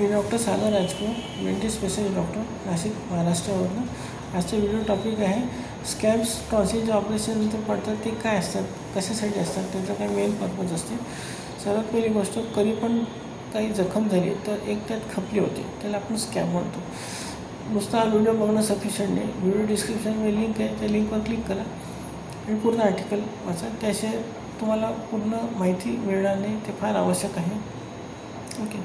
मी doctor सागर राजकुमार, mental specialist doctor, Nashik, महाराष्ट्रावरनं. आजचा video topic आहे स्कॅब्स. टॉन्सिलचे ऑपरेशननंतर पडतात ते काय असतात, कशासाठी असतात, त्याचा काय मेन पर्पज असते. सर्वात पहिली गोष्ट, कधी पण काही जखम झाली तर एक त्यात खपली होते, त्याला आपण स्कॅब म्हणतो. नुसता हा व्हिडिओ बघणं सफिशियंट नाही. व्हिडिओ डिस्क्रिप्शनमध्ये लिंक आहे, त्या लिंकवर क्लिक करा आणि पूर्ण आर्टिकल वाचा. त्याशिवाय तुम्हाला पूर्ण माहिती मिळणार नाही, ते फार आवश्यक आहे. ओके.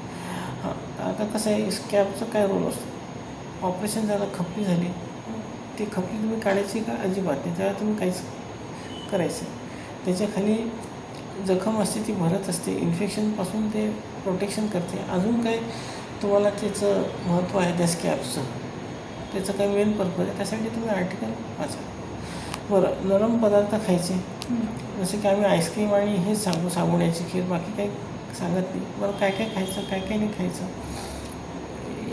हां, आता कसं आहे, स्कॅबचा काय रोल असतो. ऑपरेशन झालं, खपली झाली, ती खपली तुम्ही काढायची का? अजिबात नाही. त्याला तुम्ही काहीच करायचं. त्याच्याखाली जखम असते, ती भरत असते, इन्फेक्शनपासून ते प्रोटेक्शन करते. अजून काय तुम्हाला त्याचं महत्त्व आहे त्या स्कॅबचं, त्याचं काही मेन पर्पज आहे, त्यासाठी तुम्ही आर्टिकल वाचा. बरं, नरम पदार्थ खायचे, जसे की आम्ही आईस्क्रीम आणि हेच सांगू, साबुण्याची खीर, बाकी काही सांगत नाही. बरं, काय काय खायचं, काय काय नाही खायचं,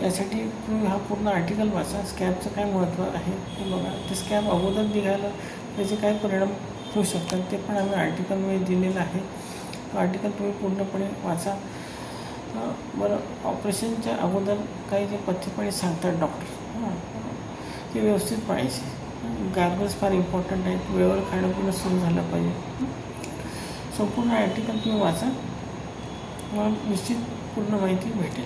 यासाठी तुम्ही हा पूर्ण आर्टिकल वाचा. स्कॅबचं काय महत्त्व आहे ते बघा. ते स्कॅब अगोदर निघायला त्याचे काय परिणाम होऊ शकतात ते पण आम्ही आर्टिकलमध्ये दिलेलं आहे. तो आर्टिकल तुम्ही पूर्णपणे वाचा. बरं, ऑपरेशनच्या अगोदर काही जे पथ्यपाणी सांगतात डॉक्टर, ते व्यवस्थित पाळायचे. गार्गल्स फार इम्पॉर्टंट आहेत. वेळेवर खाणं पिणं सुरू झालं पाहिजे. संपूर्ण आर्टिकल तुम्ही वाचा, तुम्हाला निश्चित पूर्ण माहिती भेटेल.